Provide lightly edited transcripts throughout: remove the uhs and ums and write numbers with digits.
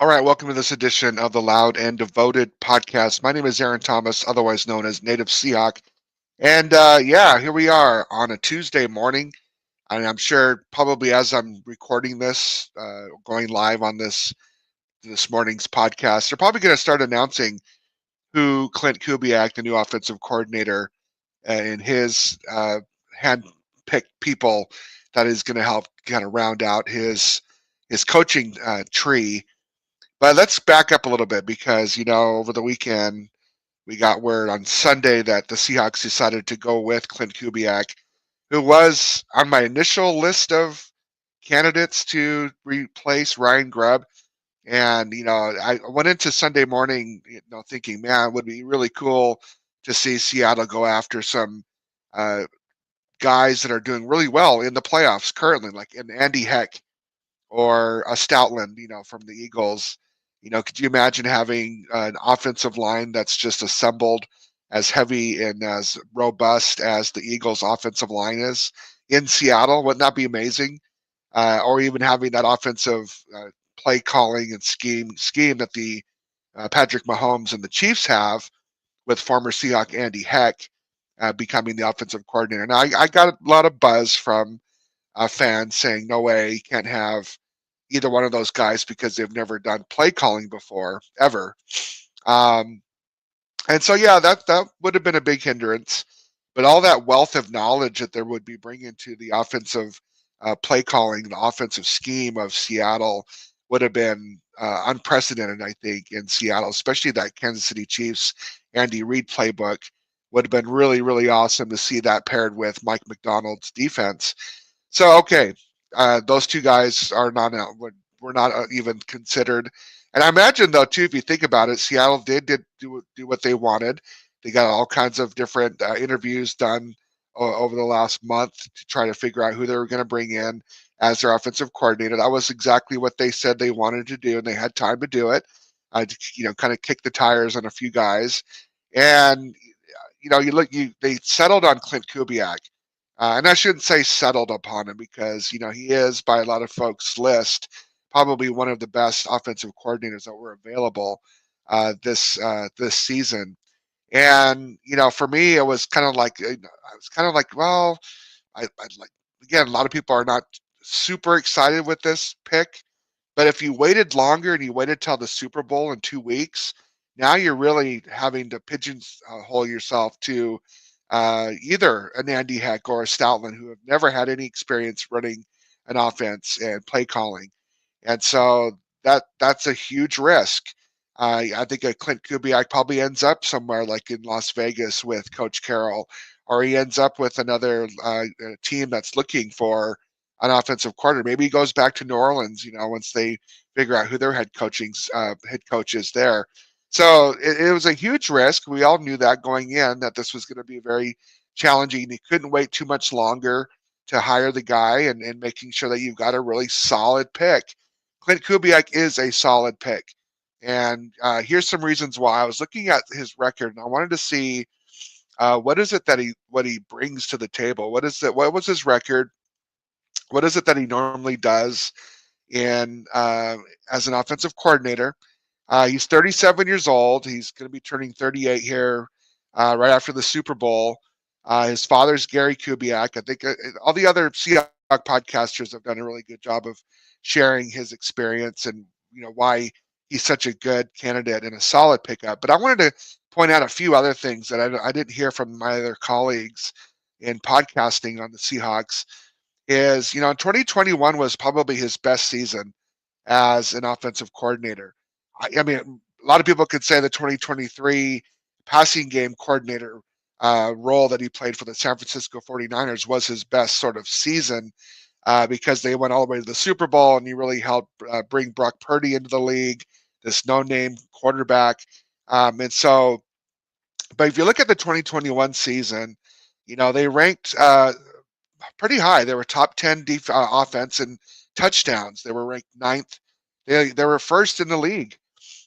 All right, welcome to this edition of the Loud and Devoted podcast. My name is Aaron Thomas, otherwise known as Native Seahawk. And yeah, here we are on a Tuesday morning. And I'm sure probably as I'm recording this, going live on this morning's podcast, they're probably going to start announcing who Clint Kubiak, the new offensive coordinator, and his hand-picked people that is going to help kind of round out his coaching tree. But let's back up a little bit because, over the weekend, we got word on Sunday that the Seahawks decided to go with Clint Kubiak, who was on my initial list of candidates to replace Ryan Grubb. And, I went into Sunday morning, thinking, man, it would be really cool to see Seattle go after some uh, guys that are doing really well in the playoffs currently, like an Andy Heck or a Stoutland, from the Eagles. Could you imagine having an offensive line that's just assembled as heavy and as robust as the Eagles' offensive line is in Seattle? Wouldn't that be amazing? Or even having that offensive play calling and scheme that the Patrick Mahomes and the Chiefs have with former Seahawk Andy Heck becoming the offensive coordinator. Now, I got a lot of buzz from fans saying, no way, you can't have either one of those guys because they've never done play calling before, ever. Um, and so, yeah, that would have been a big hindrance. But all that wealth of knowledge that there would be bringing to the offensive play calling, the offensive scheme of Seattle would have been unprecedented, I think, in Seattle, especially that Kansas City Chiefs Andy Reid playbook would have been really, really awesome to see that paired with Mike McDonald's defense. So, okay, those two guys are not were not even considered. And I imagine though too, if you think about it, Seattle did do what they wanted. They got all kinds of different interviews done over the last month to try to figure out who they were going to bring in as their offensive coordinator. That was exactly what they said they wanted to do, and they had time to do it. Kind of kick the tires on a few guys, and they settled on Clint Kubiak. And I shouldn't say settled upon him because, he is, by a lot of folks' list, probably one of the best offensive coordinators that were available this season. And, for me, it was kind of like, well, I like, again, a lot of people are not super excited with this pick. But if you waited longer and you waited till the Super Bowl in 2 weeks, now you're really having to pigeonhole yourself to either an Andy Heck or a Stoutland who have never had any experience running an offense and play calling. And so that's a huge risk. I think a Clint Kubiak probably ends up somewhere like in Las Vegas with Coach Carroll, or he ends up with another team that's looking for an offensive coordinator. Maybe he goes back to New Orleans, once they figure out who their head coach is there. So it was a huge risk. We all knew that going in, that this was going to be very challenging. You couldn't wait too much longer to hire the guy and making sure that you've got a really solid pick. Clint Kubiak is a solid pick. And here's some reasons why. I was looking at his record and I wanted to see what is it that what he brings to the table. What was his record? What is it that he normally does in as an offensive coordinator? He's 37 years old. He's going to be turning 38 here right after the Super Bowl. His father's Gary Kubiak. I think all the other Seahawks podcasters have done a really good job of sharing his experience and why he's such a good candidate and a solid pickup. But I wanted to point out a few other things that I didn't hear from my other colleagues in podcasting on the Seahawks. 2021 was probably his best season as an offensive coordinator. I mean, a lot of people could say the 2023 passing game coordinator role that he played for the San Francisco 49ers was his best sort of season because they went all the way to the Super Bowl and he really helped bring Brock Purdy into the league, this no-name quarterback. And so, but if you look at the 2021 season, they ranked pretty high. They were top 10 offense and touchdowns. They were ranked ninth. They were first in the league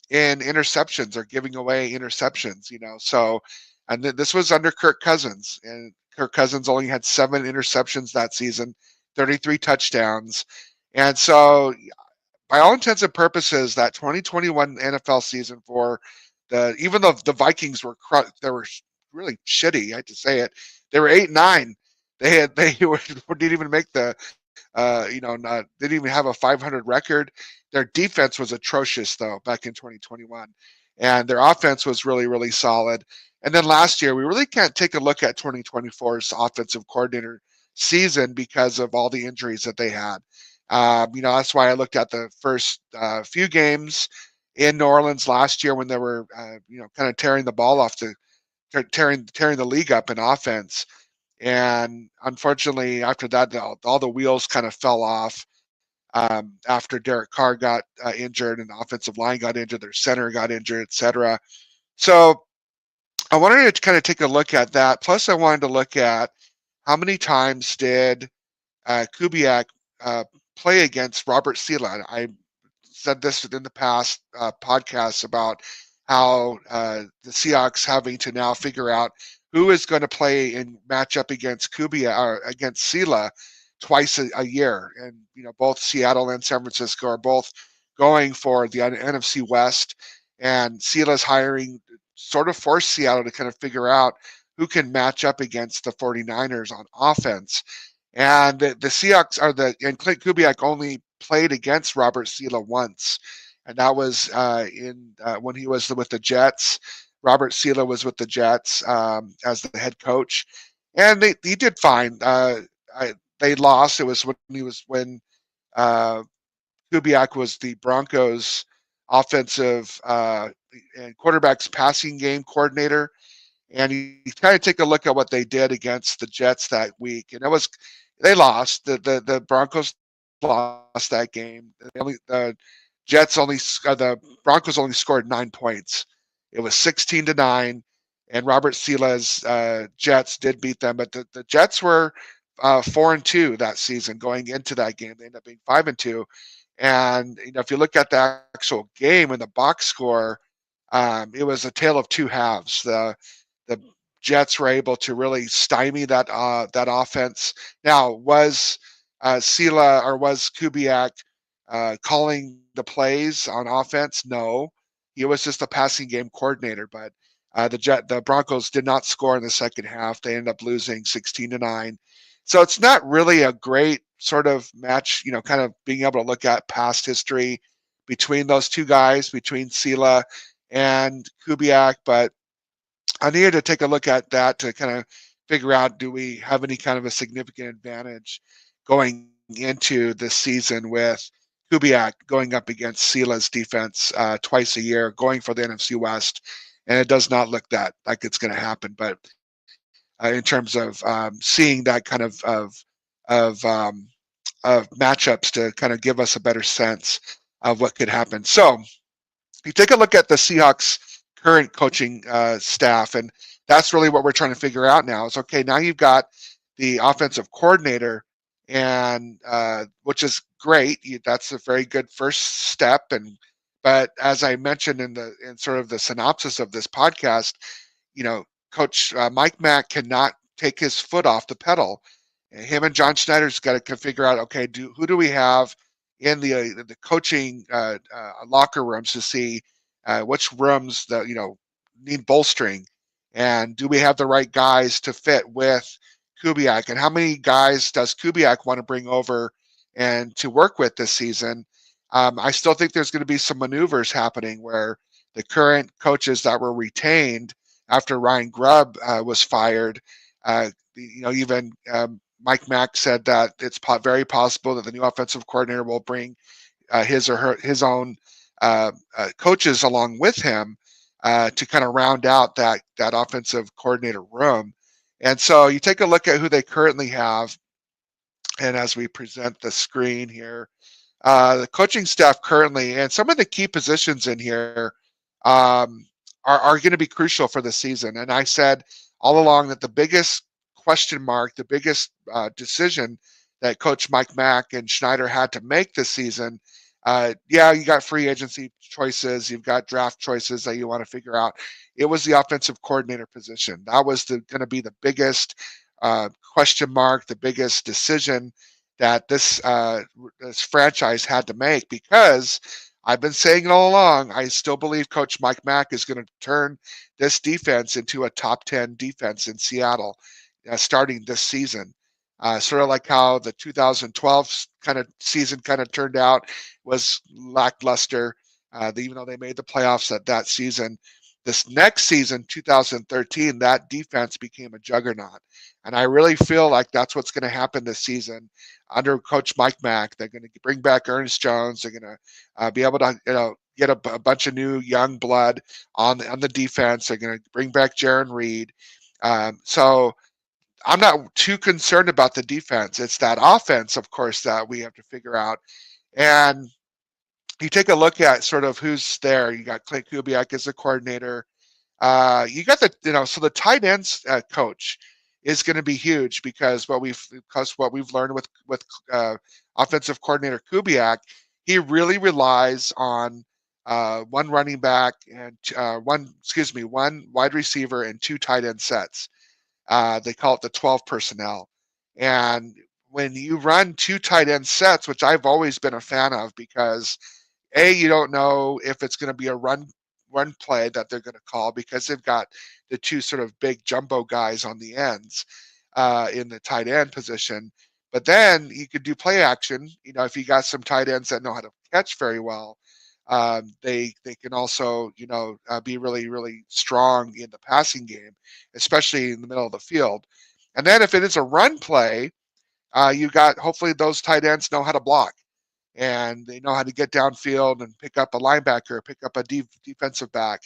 in interceptions or giving away interceptions, So, and this was under Kirk Cousins, and Kirk Cousins only had 7 interceptions that season, 33 touchdowns. And so by all intents and purposes, that 2021 NFL season for even though the Vikings were they were really shitty. I hate to say it. They were 8-9. They didn't even make the didn't even have a 500 record. Their defense was atrocious though back in 2021, and their offense was really really solid. And then last year, we really can't take a look at 2024's offensive coordinator season because of all the injuries that they had. That's why I looked at the first few games in New Orleans last year when they were, kind of tearing the ball off tearing the league up in offense. And unfortunately, after that, all the wheels kind of fell off after Derek Carr got injured and the offensive line got injured, their center got injured, etc. So I wanted to kind of take a look at that. Plus, I wanted to look at how many times did Kubiak play against Robert Sala. I said this in the past podcasts about how the Seahawks having to now figure out who is going to play and match up against Kubiak or against Sala twice a year. And both Seattle and San Francisco are both going for the NFC West, and Sala's hiring sort of forced Seattle to kind of figure out who can match up against the 49ers on offense. And the Seahawks and Clint Kubiak only played against Robert Sala once, and that was when he was with the Jets. Robert Sala was with the Jets as the head coach, and he did fine. They lost. It was when Kubiak was the Broncos' offensive and quarterbacks passing game coordinator. And you kind of take a look at what they did against the Jets that week, and they lost. The Broncos lost that game. The Broncos only scored 9 points. It was 16-9, and Robert Sala's Jets did beat them, but the Jets were 4-2 that season going into that game. They ended up being 5-2, and if you look at the actual game and the box score, it was a tale of two halves. The Jets were able to really stymie that offense. Now, was Sala or was Kubiak calling the plays on offense? No, he was just a passing game coordinator. But the Broncos did not score in the second half. They ended up losing 16-9. So it's not really a great sort of match. Kind of being able to look at past history between those two guys, between Sala and Kubiak, but I needed to take a look at that to kind of figure out, do we have any kind of a significant advantage going into this season with Kubiak going up against Sala's defense twice a year, going for the NFC West, and it does not look like it's going to happen. But in terms of seeing that kind of matchups to kind of give us a better sense of what could happen. So you take a look at the Seahawks current coaching staff, and that's really what we're trying to figure out now. Is okay, now you've got the offensive coordinator, and which is great. That's a very good first step. But as I mentioned in sort of the synopsis of this podcast, Coach Mike Mack cannot take his foot off the pedal. Him and John Schneider's got to figure out, okay, who do we have in the coaching locker rooms to see which rooms that need bolstering, and do we have the right guys to fit with Kubiak, and how many guys does Kubiak want to bring over and to work with this season? I still think there's going to be some maneuvers happening where the current coaches that were retained after Ryan Grubb was fired, even Mike Mack said that it's very possible that the new offensive coordinator will bring his own coaches along with him to kind of round out that offensive coordinator room. And so you take a look at who they currently have, and as we present the screen here, the coaching staff currently, and some of the key positions in here are going to be crucial for the season. And I said all along that the biggest question mark, the biggest decision that Coach Mike Mack and Schneider had to make this season, you got free agency choices, you've got draft choices that you want to figure out. It was the offensive coordinator position. That was going to be the biggest question mark, the biggest decision that this franchise had to make, because I've been saying it all along. I still believe Coach Mike Mack is going to turn this defense into a top 10 defense in Seattle, starting this season. Sort of like how the 2012 kind of season kind of turned out, was lackluster, even though they made the playoffs that season. This next season, 2013, that defense became a juggernaut. And I really feel like that's what's going to happen this season under Coach Mike Mack. They're going to bring back Ernest Jones. They're going to be able to, get a bunch of new young blood on the defense. They're going to bring back Jaron Reed. So I'm not too concerned about the defense. It's that offense, of course, that we have to figure out. And you take a look at sort of who's there. You got Clint Kubiak as the coordinator. You got so the tight ends coach is going to be huge, because what we've learned with offensive coordinator Kubiak, he really relies on one running back and one wide receiver and two tight end sets. They call it the 12 personnel. And when you run two tight end sets, which I've always been a fan of, because you don't know if it's going to be a run play that they're going to call, because they've got the two sort of big jumbo guys on the ends in the tight end position. But then you could do play action. If you got some tight ends that know how to catch very well, they can also be really, really strong in the passing game, especially in the middle of the field. And then if it is a run play, you got, hopefully those tight ends know how to block, and they know how to get downfield and pick up a linebacker, pick up a defensive back,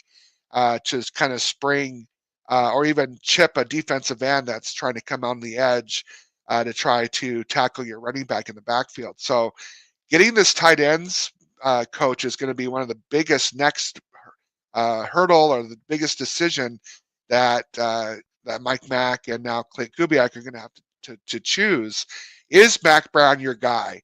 to kind of spring or even chip a defensive end that's trying to come on the edge to try to tackle your running back in the backfield. So getting this tight ends coach is going to be one of the biggest next hurdle, or the biggest decision that Mike Mack and now Clint Kubiak are going to have to choose. Is Mack Brown your guy?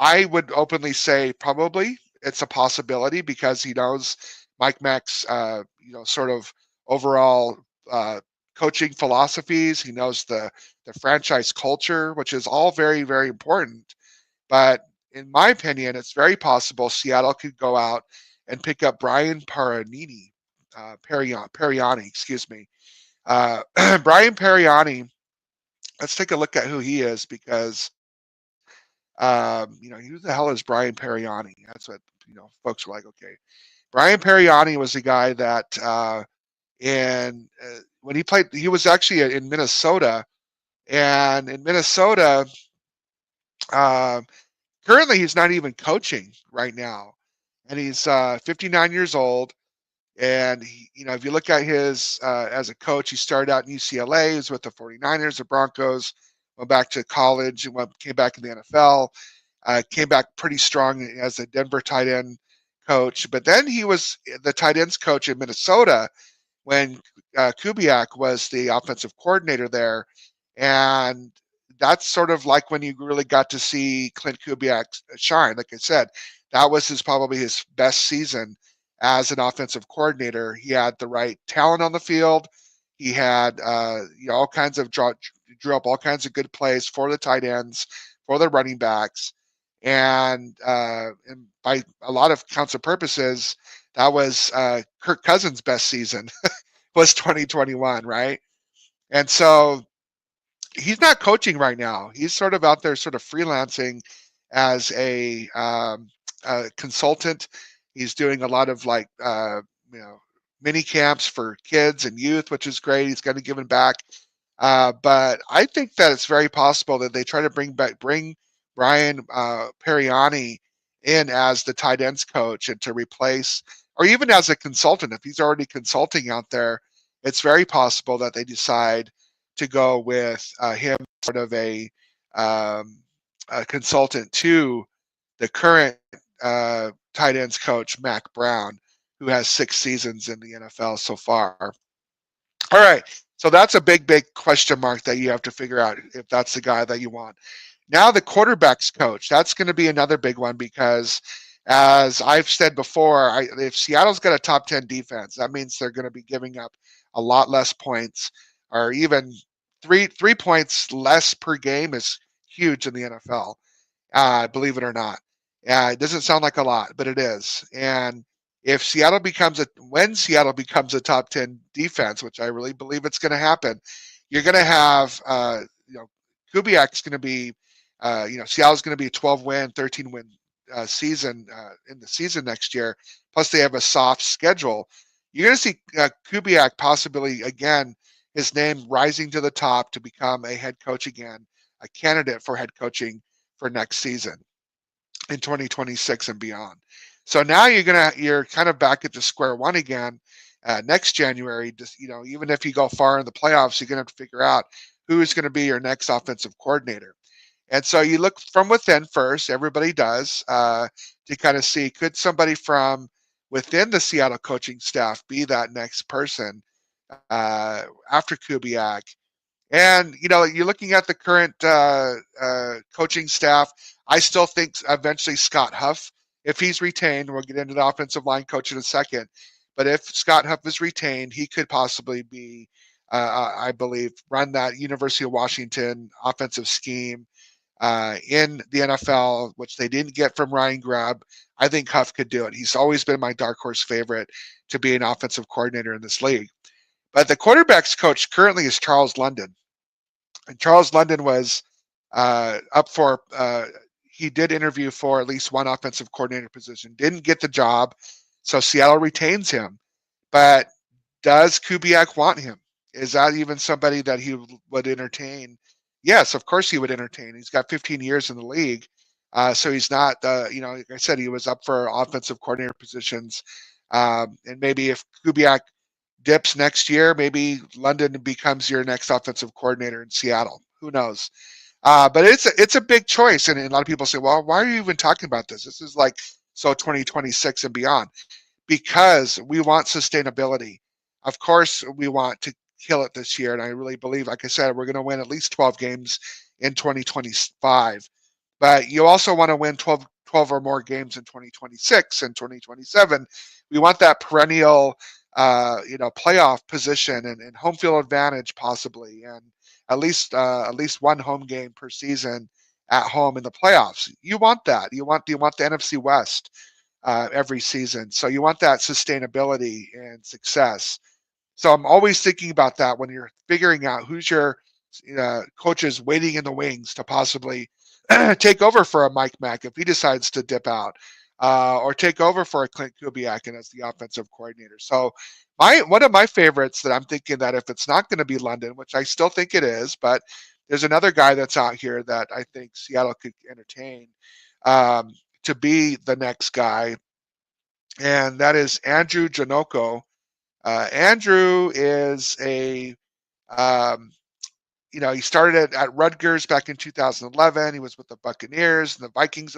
I would openly say probably it's a possibility, because he knows Mike Mack's sort of overall coaching philosophies. He knows the franchise culture, which is all very, very important. But in my opinion, it's very possible Seattle could go out and pick up Brian Periani, excuse me. Brian Periani, let's take a look at who he is, because who the hell is Brian Periani? That's what folks were like. Okay, Brian Periani was a guy that when he played, he was actually in Minnesota, and in Minnesota, currently he's not even coaching right now, and he's 59 years old. And if you look at his as a coach, he started out in UCLA. He was with the 49ers, the Broncos, went back to college, and came back in the NFL. Came back pretty strong as a Denver tight end coach. But then he was the tight ends coach in Minnesota when Kubiak was the offensive coordinator there. And that's sort of like when you really got to see Clint Kubiak shine. Like I said, that was probably his best season as an offensive coordinator. He had the right talent on the field. He had all kinds of drew up all kinds of good plays for the tight ends, for the running backs, and by a lot of counts of purposes, that was Kirk Cousins' best season was 2021, right? And so he's not coaching right now. He's sort of out there, sort of freelancing as a consultant. He's doing a lot of mini camps for kids and youth, which is great. He's kind of giving back. But I think that it's very possible that they try to bring Brian Periani in as the tight ends coach, and to replace, or even as a consultant. If he's already consulting out there, it's very possible that they decide to go with him sort of a consultant to the current tight ends coach, Mack Brown, who has 6 seasons in the NFL so far. All right, so that's a big, big question mark that you have to figure out if that's the guy that you want. Now the quarterback's coach, that's going to be another big one, because as I've said before, if Seattle's got a top 10 defense, that means they're going to be giving up a lot less points, or even three points less per game is huge in the NFL. Believe it or not. It doesn't sound like a lot, but it is. And if when Seattle becomes a top 10 defense, which I really believe it's going to happen, you're going to have, Kubiak's going to be, Seattle's going to be a 12 win, 13 win season in the season next year. Plus, they have a soft schedule. You're going to see Kubiak possibly again, his name rising to the top to become a head coach again, a candidate for head coaching for next season in 2026 and beyond. So now you're kind of back at the square one again next January. Just even if you go far in the playoffs, you're going to have to figure out who is going to be your next offensive coordinator. And so you look from within first. Everybody does to kind of see, could somebody from within the Seattle coaching staff be that next person after Kubiak? And you're looking at the current coaching staff. I still think eventually Scott Huff, if he's retained, we'll get into the offensive line coach in a second. But if Scott Huff is retained, he could possibly be, I believe, run that University of Washington offensive scheme in the NFL, which they didn't get from Ryan Grubb. I think Huff could do it. He's always been my dark horse favorite to be an offensive coordinator in this league. But the quarterbacks coach currently is Charles London. And Charles London was up for, he did interview for at least one offensive coordinator position, didn't get the job, so Seattle retains him. But does Kubiak want him? Is that even somebody that he would entertain? Yes, of course he would entertain. He's got 15 years in the league. So he's not, like I said, he was up for offensive coordinator positions. And maybe if Kubiak dips next year, maybe London becomes your next offensive coordinator in Seattle. Who knows? But it's a big choice, and a lot of people say, "Well, why are you even talking about this? This is like so 2026 and beyond." Because we want sustainability. Of course, we want to kill it this year, and I really believe, like I said, we're going to win at least 12 games in 2025. But you also want to win 12 or more games in 2026 and 2027. We want that perennial playoff position and home field advantage possibly, and at least one home game per season at home in the playoffs. You want that. You want the NFC West every season. So you want that sustainability and success. So I'm always thinking about that when you're figuring out who's your coaches waiting in the wings to possibly take over for a Mike Mack if he decides to dip out, or take over for a Clint Kubiak as the offensive coordinator. So one of my favorites that I'm thinking that if it's not going to be London, which I still think it is, but there's another guy that's out here that I think Seattle could entertain to be the next guy, and that is Andrew Janocko. Andrew is he started at Rutgers back in 2011. He was with the Buccaneers and the Vikings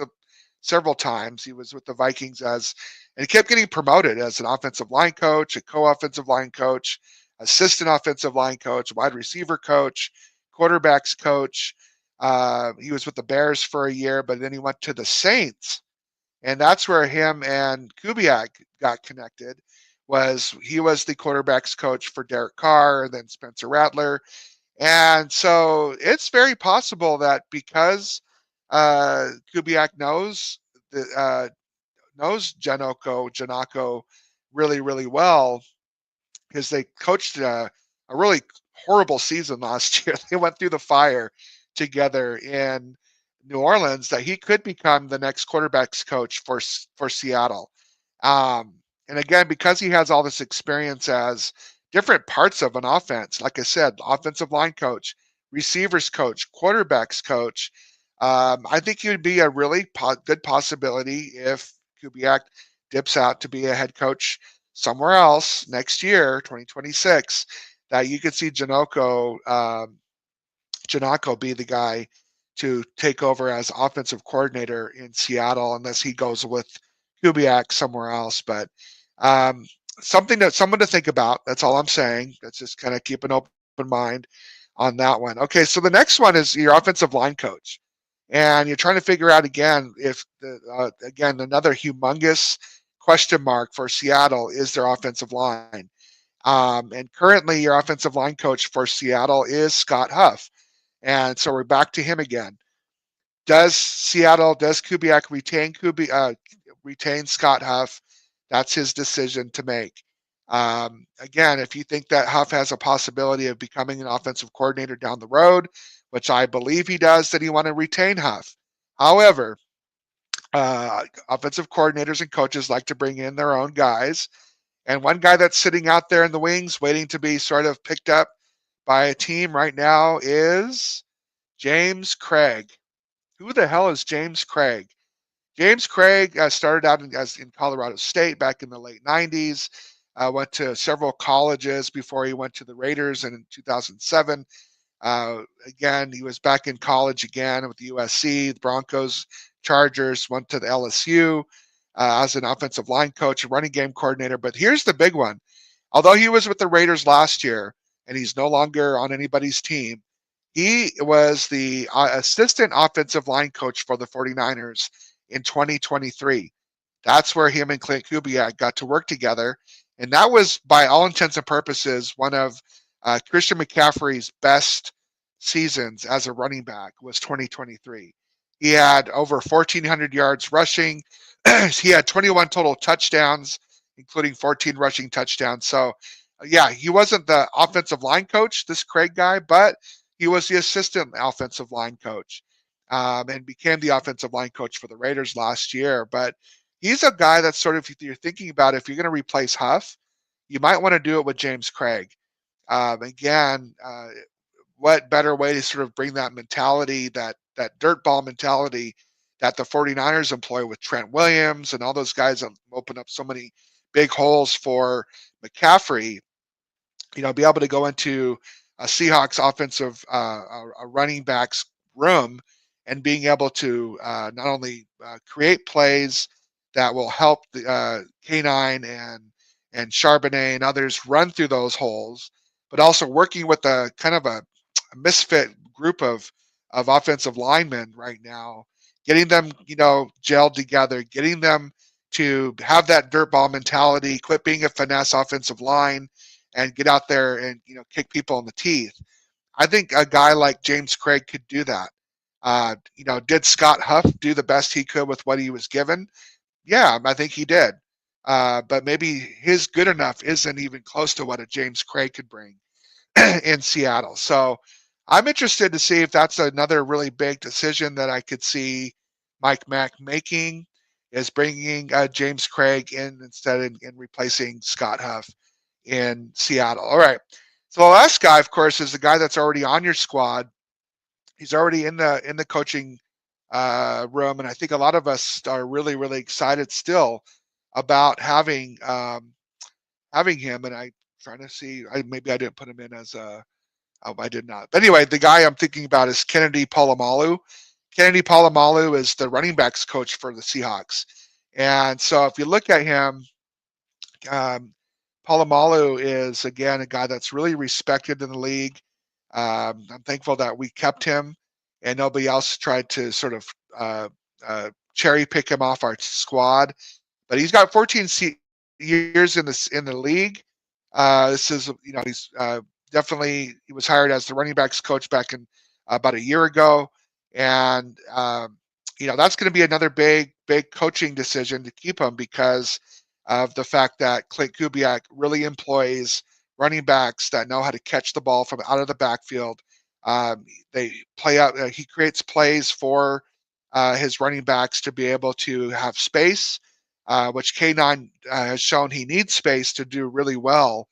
several times. He was with the Vikings and he kept getting promoted as an offensive line coach, a co-offensive line coach, assistant offensive line coach, wide receiver coach, quarterbacks coach. He was with the Bears for a year, but then he went to the Saints. And that's where him and Kubiak got connected. He was the quarterbacks coach for Derek Carr, and then Spencer Rattler. And so it's very possible that because Kubiak knows Janocko really, really well, because they coached a really horrible season last year. They went through the fire together in New Orleans, that he could become the next quarterbacks coach for Seattle. And again, because he has all this experience as different parts of an offense, like I said, offensive line coach, receivers coach, quarterbacks coach, I think he would be a really good possibility if Kubiak dips out to be a head coach somewhere else next year, 2026, that you could see Janocko be the guy to take over as offensive coordinator in Seattle, unless he goes with Kubiak somewhere else. But someone to think about. That's all I'm saying. Let's just kind of keep an open mind on that one. Okay, so the next one is your offensive line coach, and you're trying to figure out again if another humongous question mark for Seattle is their offensive line. And currently, your offensive line coach for Seattle is Scott Huff. And so we're back to him again. Does Kubiak retain Scott Huff? That's his decision to make. Again, if you think that Huff has a possibility of becoming an offensive coordinator down the road, which I believe he does, then you want to retain Huff. However, offensive coordinators and coaches like to bring in their own guys. And one guy that's sitting out there in the wings waiting to be sort of picked up by a team right now is James Craig. Who the hell is James Craig? James Craig started out in Colorado State back in the late 90s, went to several colleges before he went to the Raiders in 2007. Again, he was back in college again with the USC, the Broncos, Chargers, went to the LSU as an offensive line coach, a running game coordinator. But here's the big one. Although he was with the Raiders last year and he's no longer on anybody's team, he was the assistant offensive line coach for the 49ers in 2023. That's where him and Clint Kubiak got to work together. And that was, by all intents and purposes, one of Christian McCaffrey's best seasons as a running back was 2023. He had over 1,400 yards rushing. He had 21 total touchdowns, including 14 rushing touchdowns. So, yeah, he wasn't the offensive line coach, this Craig guy, but he was the assistant offensive line coach and became the offensive line coach for the Raiders last year. But he's a guy that's sort of, if you're thinking about if you're going to replace Huff, you might want to do it with James Craig. Again, what better way to sort of bring that mentality, that dirt ball mentality that the 49ers employ with Trent Williams and all those guys that open up so many big holes for McCaffrey, be able to go into a Seahawks offensive, a running backs room and being able to not only create plays that will help the K9 and Charbonnet and others run through those holes, but also working with a kind of a misfit group of offensive linemen right now, getting them, gelled together, getting them to have that dirt ball mentality, quit being a finesse offensive line, and get out there and kick people in the teeth. I think a guy like James Craig could do that. Did Scott Huff do the best he could with what he was given? Yeah, I think he did. But maybe his good enough isn't even close to what a James Craig could bring in Seattle. So I'm interested to see if that's another really big decision that I could see Mike Mack making, is bringing James Craig in instead and replacing Scott Huff in Seattle. All right. So the last guy, of course, is the guy that's already on your squad. He's already in the coaching room, and I think a lot of us are really, really excited still about having him. And I'm trying to see, maybe I didn't put him in as a. Oh, I did not. But anyway, the guy I'm thinking about is Kennedy Polamalu. Kennedy Polamalu is the running backs coach for the Seahawks. And so if you look at him, Polamalu is, again, a guy that's really respected in the league. I'm thankful that we kept him and nobody else tried to sort of cherry pick him off our squad. But he's got 14 years in the league. This is, he's definitely, he was hired as the running backs coach back in about a year ago. And, that's going to be another big coaching decision to keep him because of the fact that Clint Kubiak really employs running backs that know how to catch the ball from out of the backfield. They play out. He creates plays for his running backs to be able to have space, which K9 has shown he needs space to do really well.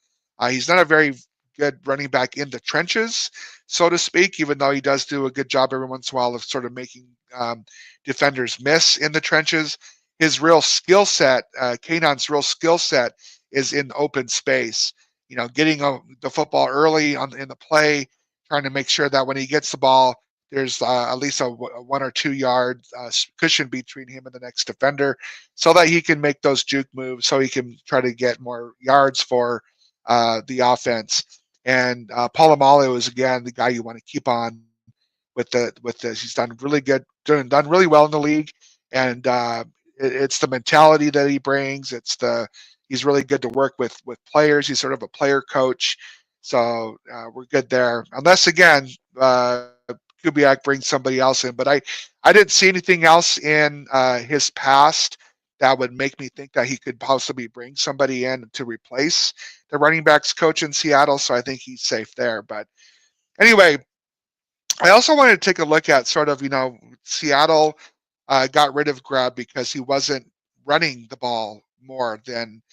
He's not a very good running back in the trenches, so to speak, even though he does do a good job every once in a while of sort of making defenders miss in the trenches. His real skill set, K9's real skill set, is in open space. Getting the football early in the play, trying to make sure that when he gets the ball, there's at least a 1 or 2 yard cushion between him and the next defender, so that he can make those juke moves, so he can try to get more yards for the offense. And Polamalu is, again, the guy you want to keep on with this. He's done really good, done really well in the league, and it's the mentality that he brings. He's really good to work with players. He's sort of a player coach, so we're good there. Unless, again, Kubiak brings somebody else in. But I didn't see anything else in his past that would make me think that he could possibly bring somebody in to replace the running backs coach in Seattle. So I think he's safe there. But anyway, I also wanted to take a look at sort of, Seattle got rid of Grubb because he wasn't running the ball more than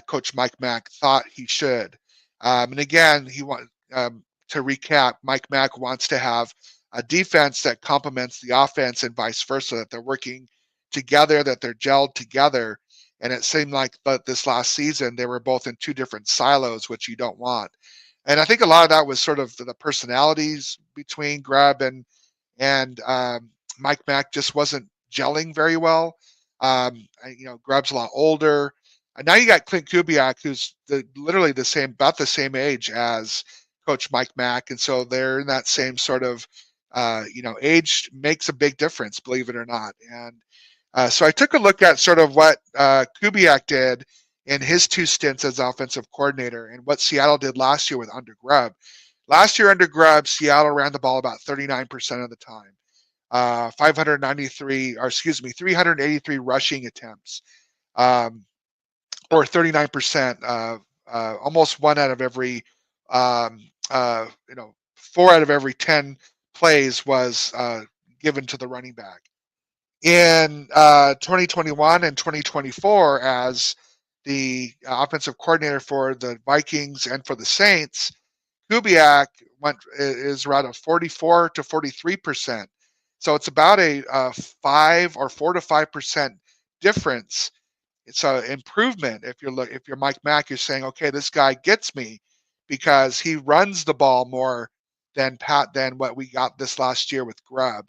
Coach Mike Mack thought he should. And again, to recap, Mike Mack wants to have a defense that complements the offense and vice versa, that they're working together, that they're gelled together. And it seemed like this last season they were both in two different silos, which you don't want. And I think a lot of that was sort of the personalities between Grubb and Mike Mack just wasn't gelling very well. Grubb's a lot older. And now you got Clint Kubiak, who's literally about the same age as Coach Mike Mack, and so they're in that same sort of, age makes a big difference, believe it or not. And so I took a look at sort of what Kubiak did in his two stints as offensive coordinator and what Seattle did last year with under Grubb. Last year under Grubb, Seattle ran the ball about 39% of the time. 383 rushing attempts, or 39%, almost one out of every, 4 out of every 10 plays was given to the running back. In 2021 and 2024, as the offensive coordinator for the Vikings and for the Saints, Kubiak is around a 44 to 43%. So it's about a 4 to 5% difference. It's an improvement. If you're Mike Mack, you're saying, okay, this guy gets me because he runs the ball more than what we got this last year with Grubb,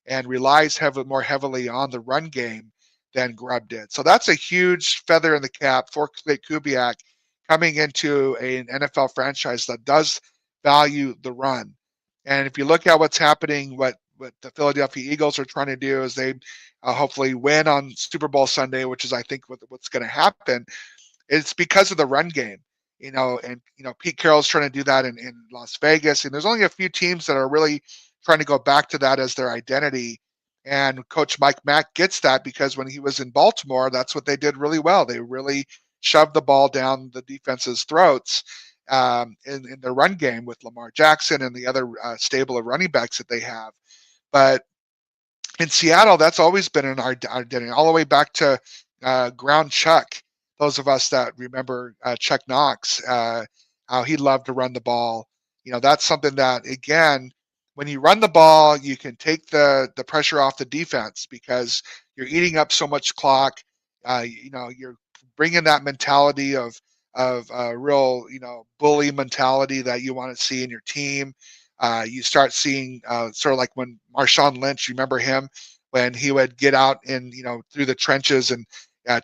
and relies more heavily on the run game than Grubb did. So that's a huge feather in the cap for Kubiak coming into an NFL franchise that does value the run. And if you look at what's happening, what the Philadelphia Eagles are trying to do is they hopefully win on Super Bowl Sunday, which is I think what's going to happen. It's because of the run game, Pete Carroll's trying to do that in Las Vegas, and there's only a few teams that are really trying to go back to that as their identity. And Coach Mike Mack gets that because when he was in Baltimore, that's what they did really well. They really shoved the ball down the defense's throats in the run game with Lamar Jackson and the other stable of running backs that they have. But in Seattle, that's always been in our identity, all the way back to Ground Chuck. Those of us that remember Chuck Knox, how he loved to run the ball. That's something that, again, when you run the ball, you can take the pressure off the defense because you're eating up so much clock. You're bringing that mentality of real, bully mentality that you want to see in your team. You start seeing sort of like when Marshawn Lynch, you remember him when he would get out in, through the trenches and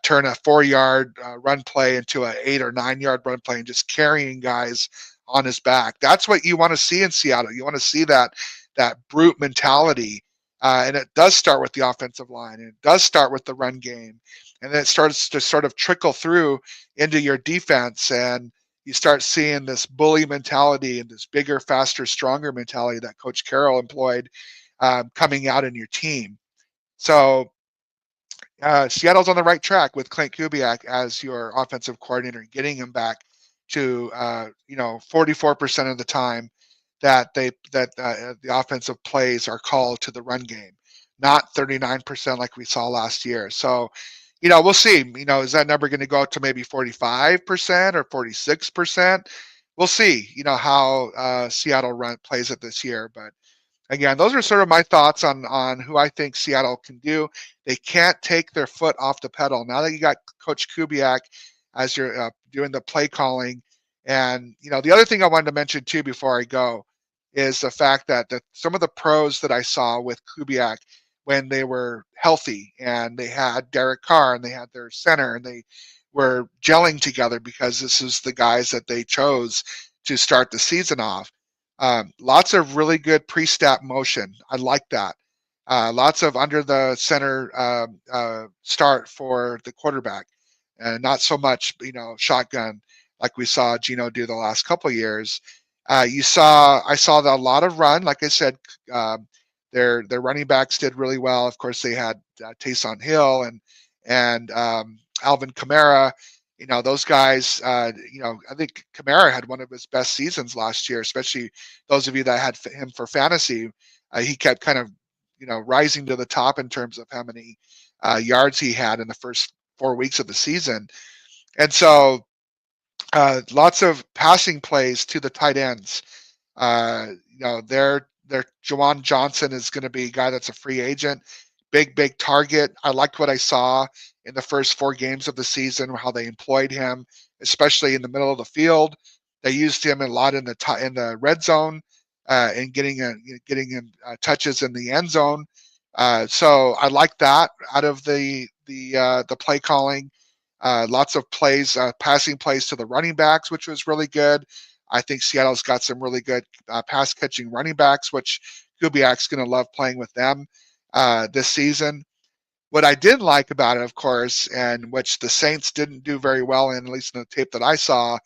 turn a 4-yard run play into an 8 or 9-yard run play and just carrying guys on his back. That's what you want to see in Seattle. You want to see that brute mentality. And it does start with the offensive line. And it does start with the run game. And then it starts to sort of trickle through into your defense. And you start seeing this bully mentality and this bigger, faster, stronger mentality that Coach Carroll employed coming out in your team. So Seattle's on the right track with Clint Kubiak as your offensive coordinator, getting him back to 44% of the time that the offensive plays are called to the run game, not 39% like we saw last year. So, we'll see. Is that number going to go up to maybe 45% or 46%? We'll see. How Seattle plays it this year, but. Again, those are sort of my thoughts on who I think Seattle can do. They can't take their foot off the pedal. Now that you got Coach Kubiak as you're doing the play calling. And, the other thing I wanted to mention too before I go is the fact that some of the pros that I saw with Kubiak when they were healthy and they had Derek Carr and they had their center and they were gelling together because this is the guys that they chose to start the season off. Lots of really good pre-snap motion. I like that. Lots of under the center start for the quarterback, and not so much shotgun like we saw Gino do the last couple of years. I saw a lot of run. Like I said, um, their running backs did really well. Of course, they had Taysom Hill and Alvin Kamara. Those guys. I think Kamara had one of his best seasons last year, especially those of you that had him for fantasy. He kept kind of rising to the top in terms of how many yards he had in the first 4 weeks of the season, and so lots of passing plays to the tight ends. Their Jawan Johnson is going to be a guy that's a free agent, big target. I liked what I saw in the first 4 games of the season, how they employed him, especially in the middle of the field. They used him a lot in the red zone, and getting him touches in the end zone. So I like that out of the play calling. Lots of plays, passing plays to the running backs, which was really good. I think Seattle's got some really good pass catching running backs, which Kubiak's going to love playing with them this season. What I didn't like about it, of course, and which the Saints didn't do very well in, at least in the tape that I saw,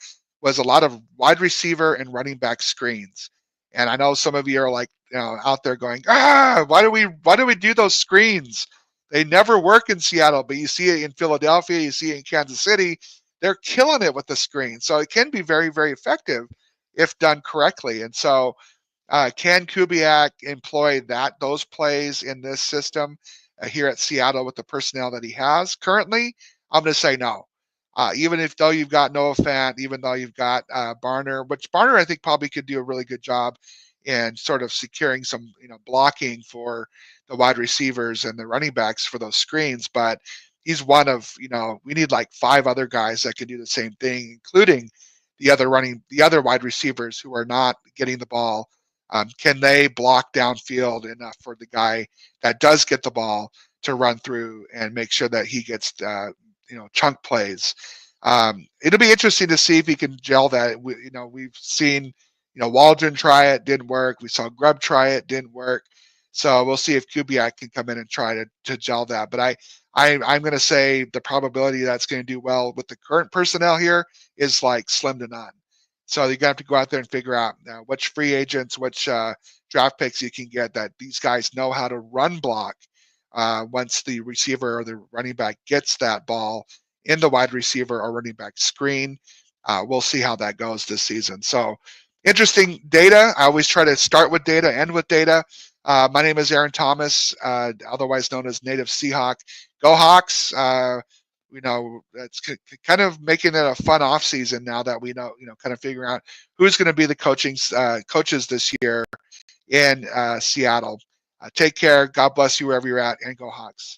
was a lot of wide receiver and running back screens. And I know some of you are like, out there going, why do we do those screens? They never work in Seattle, but you see it in Philadelphia, you see it in Kansas City. They're killing it with the screen. So it can be very, very effective if done correctly. And so can Kubiak employ those plays in this system here at Seattle with the personnel that he has currently? I'm going to say no. Even if though you've got Noah Fant, even though you've got Barner, which Barner I think probably could do a really good job in sort of securing some blocking for the wide receivers and the running backs for those screens, but he's one of we need like 5 other guys that can do the same thing, including the other wide receivers who are not getting the ball. Can they block downfield enough for the guy that does get the ball to run through and make sure that he gets chunk plays? It'll be interesting to see if he can gel that. We've seen Waldron try it, didn't work. We saw Grubb try it, didn't work. So we'll see if Kubiak can come in and try to gel that. But I'm going to say the probability that's going to do well with the current personnel here is like slim to none. So you're going to have to go out there and figure out which free agents, which draft picks you can get that these guys know how to run block once the receiver or the running back gets that ball in the wide receiver or running back screen. We'll see how that goes this season. So interesting data. I always try to start with data, end with data. My name is Aaron Thomas, otherwise known as Native Seahawk. Go Hawks! It's kind of making it a fun off season now that we know, kind of figuring out who's going to be the coaches this year in Seattle. Take care. God bless you wherever you're at, and go Hawks.